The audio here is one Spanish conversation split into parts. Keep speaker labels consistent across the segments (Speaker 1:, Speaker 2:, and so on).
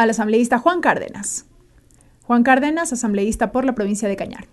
Speaker 1: al asambleísta Juan Cárdenas. Juan Cárdenas, asambleísta por la provincia de Cañar.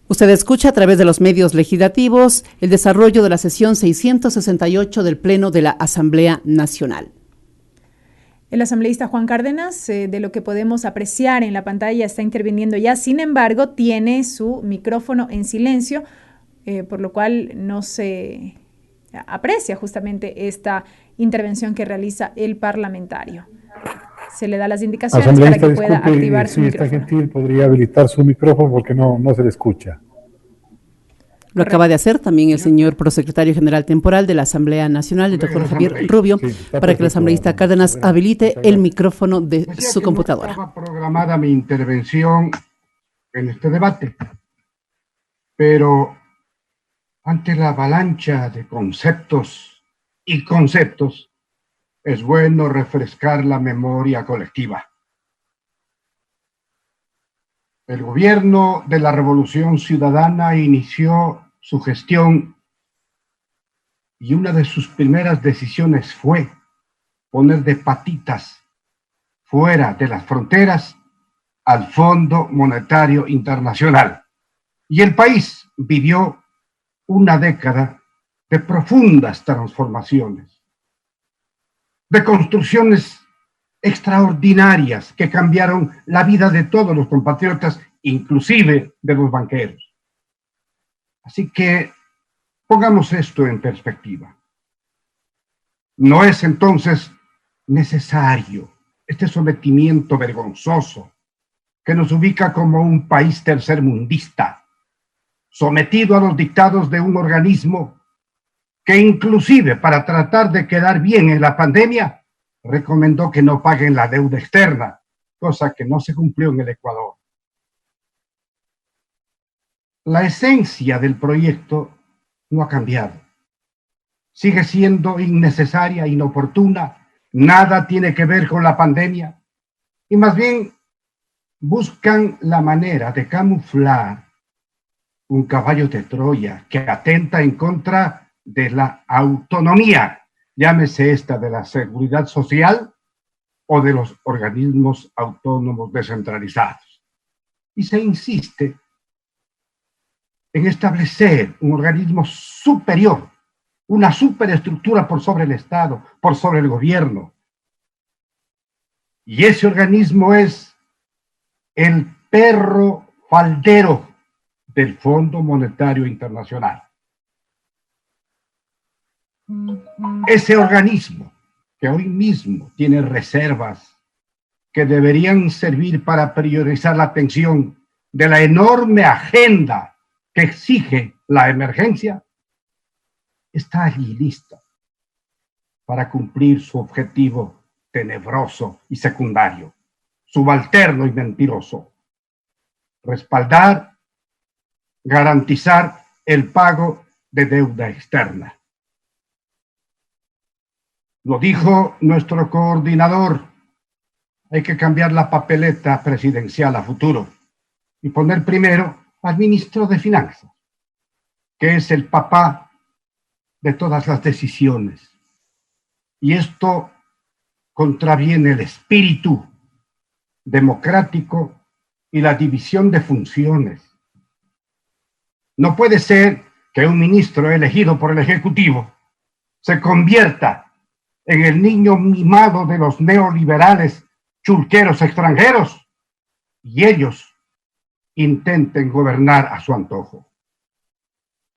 Speaker 2: Usted escucha a través de los medios legislativos el desarrollo de la sesión 668 del Pleno de la Asamblea Nacional.
Speaker 1: El asambleísta Juan Cárdenas, de lo que podemos apreciar en la pantalla, está interviniendo ya. Sin embargo, tiene su micrófono en silencio, por lo cual no se aprecia justamente esta intervención que realiza el parlamentario. Se le da las indicaciones para que pueda activar su micrófono.
Speaker 3: Si está gentil, podría habilitar su micrófono porque no se le escucha.
Speaker 2: Lo acaba de hacer también el señor prosecretario general temporal de la Asamblea Nacional, el doctor Javier Rubio, para que el asambleísta Cárdenas habilite el micrófono de su computadora.
Speaker 4: Estaba programada mi intervención en este debate, pero ante la avalancha de conceptos y conceptos, es bueno refrescar la memoria colectiva. El gobierno de la Revolución Ciudadana inició su gestión y una de sus primeras decisiones fue poner de patitas fuera de las fronteras al Fondo Monetario Internacional. Y el país vivió una década de profundas transformaciones, de construcciones extraordinarias que cambiaron la vida de todos los compatriotas, inclusive de los banqueros. Así que pongamos esto en perspectiva. No es entonces necesario este sometimiento vergonzoso que nos ubica como un país tercermundista, sometido a los dictados de un organismo que inclusive para tratar de quedar bien en la pandemia, recomendó que no paguen la deuda externa, cosa que no se cumplió en el Ecuador. La esencia del proyecto no ha cambiado. Sigue siendo innecesaria, inoportuna, nada tiene que ver con la pandemia, y más bien buscan la manera de camuflar un caballo de Troya que atenta en contra de la autonomía, llámese esta de la seguridad social o de los organismos autónomos descentralizados. Y se insiste en establecer un organismo superior, una superestructura por sobre el Estado, por sobre el gobierno. Y ese organismo es el perro faldero del Fondo Monetario Internacional. Ese organismo que hoy mismo tiene reservas que deberían servir para priorizar la atención de la enorme agenda que exige la emergencia, está allí lista para cumplir su objetivo tenebroso y secundario, subalterno y mentiroso: respaldar, garantizar el pago de deuda externa. Lo dijo nuestro coordinador: hay que cambiar la papeleta presidencial a futuro y poner primero al ministro de Finanzas, que es el papá de todas las decisiones. Y esto contraviene el espíritu democrático y la división de funciones. No puede ser que un ministro elegido por el Ejecutivo se convierta en el niño mimado de los neoliberales chulqueros extranjeros y ellos intenten gobernar a su antojo.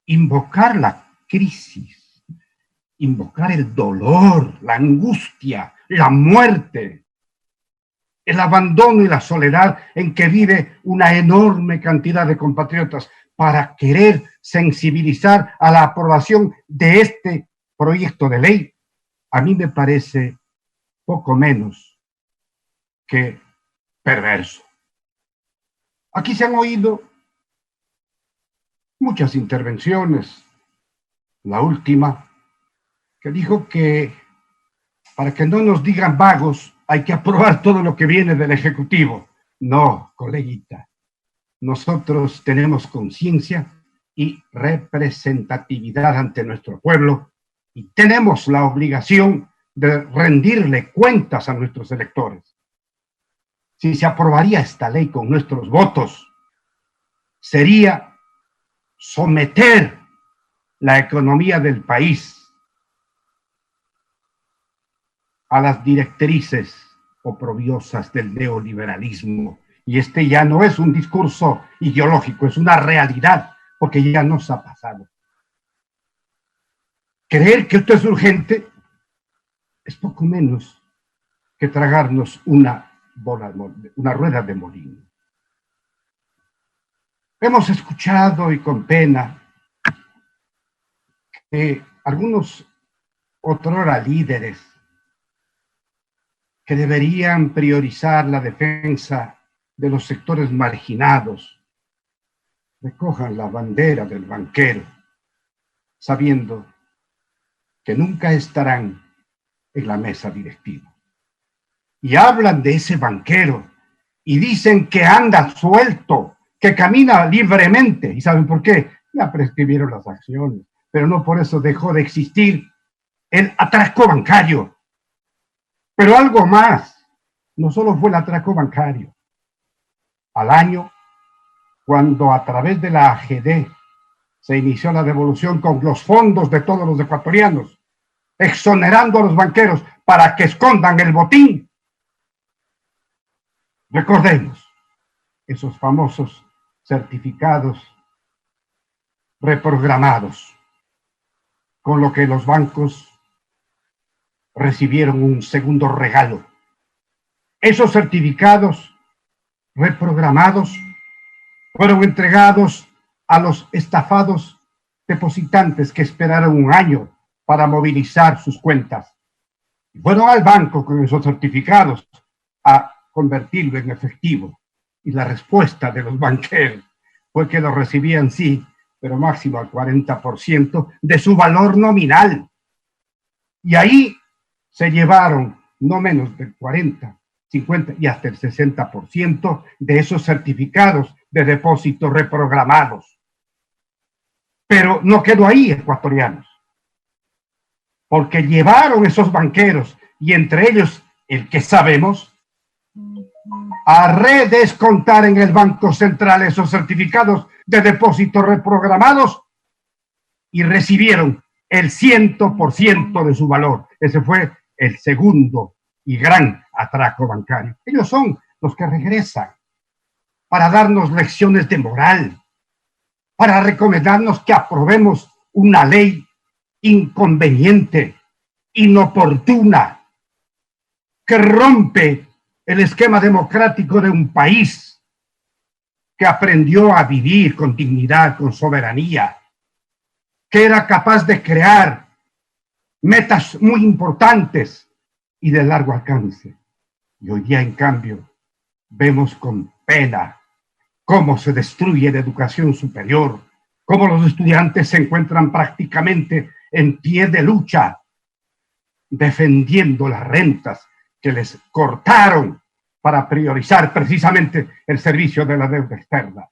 Speaker 4: Invocar la crisis, invocar el dolor, la angustia, la muerte, el abandono y la soledad en que vive una enorme cantidad de compatriotas para querer sensibilizar a la aprobación de este proyecto de ley, a mí me parece poco menos que perverso. Aquí se han oído muchas intervenciones. La última, que dijo que para que no nos digan vagos, hay que aprobar todo lo que viene del Ejecutivo. No, coleguita. Nosotros tenemos conciencia y representatividad ante nuestro pueblo y tenemos la obligación de rendirle cuentas a nuestros electores. Si se aprobaría esta ley con nuestros votos, sería someter la economía del país a las directrices oprobiosas del neoliberalismo. Y este ya no es un discurso ideológico, es una realidad, porque ya nos ha pasado. Creer que esto es urgente es poco menos que tragarnos una rueda de molino. Hemos escuchado, y con pena, que algunos otrora líderes que deberían priorizar la defensa de los sectores marginados recojan la bandera del banquero, sabiendo que nunca estarán en la mesa directiva. Y hablan de ese banquero y dicen que anda suelto, que camina libremente. ¿Y saben por qué? Ya prescribieron las acciones, pero no por eso dejó de existir el atraco bancario. Pero algo más, no solo fue el atraco bancario. Al año, cuando a través de la AGD se inició la devolución con los fondos de todos los ecuatorianos, exonerando a los banqueros para que escondan el botín. Recordemos esos famosos certificados reprogramados, con lo que los bancos recibieron un segundo regalo. Esos certificados reprogramados fueron entregados a los estafados depositantes que esperaron un año para movilizar sus cuentas. Y fueron al banco con esos certificados a convertirlo en efectivo. Y la respuesta de los banqueros fue que lo recibían sí, pero máximo al 40% de su valor nominal. Y ahí se llevaron no menos del 40, 50 y hasta el 60% de esos certificados de depósito reprogramados. Pero no quedó ahí, ecuatorianos, porque llevaron esos banqueros, y entre ellos el que sabemos, a redescontar en el Banco Central esos certificados de depósito reprogramados y recibieron el 100% de su valor. Ese fue el segundo y gran atraco bancario. Ellos son los que regresan para darnos lecciones de moral, para recomendarnos que aprobemos una ley inconveniente, inoportuna, que rompe el esquema democrático de un país que aprendió a vivir con dignidad, con soberanía, que era capaz de crear metas muy importantes y de largo alcance. Y hoy día, en cambio, vemos con pena cómo se destruye la educación superior, cómo los estudiantes se encuentran prácticamente en pie de lucha, defendiendo las rentas que les cortaron para priorizar precisamente el servicio de la deuda externa.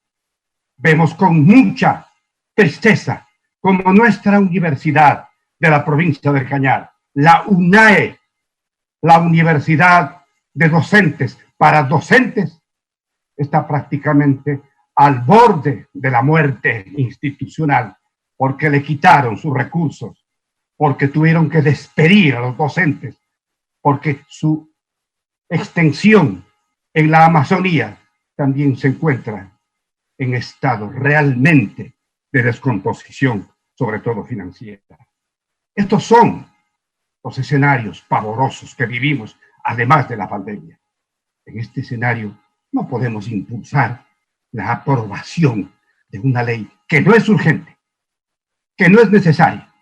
Speaker 4: Vemos con mucha tristeza como nuestra universidad de la provincia del Cañar, la UNAE, la Universidad de Docentes para Docentes, está prácticamente al borde de la muerte institucional, porque le quitaron sus recursos, porque tuvieron que despedir a los docentes, porque su extensión en la Amazonía también se encuentra en estado realmente de descomposición, sobre todo financiera. Estos son los escenarios pavorosos que vivimos, además de la pandemia. En este escenario no podemos impulsar la aprobación de una ley que no es urgente, que no es necesaria,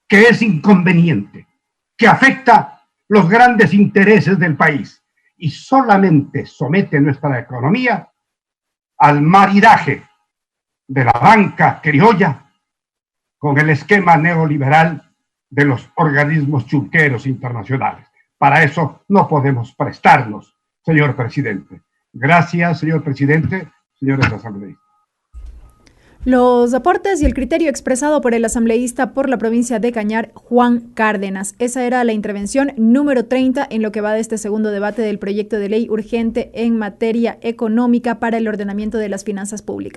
Speaker 4: que es inconveniente, que afecta los grandes intereses del país y solamente somete nuestra economía al maridaje de la banca criolla con el esquema neoliberal de los organismos chunqueros internacionales. Para eso no podemos prestarnos, señor presidente. Gracias, señor presidente, señores asambleístas.
Speaker 1: Los aportes y el criterio expresado por el asambleísta por la provincia de Cañar, Juan Cárdenas. Esa era la intervención número 30 en lo que va de este segundo debate del proyecto de ley urgente en materia económica para el ordenamiento de las finanzas públicas.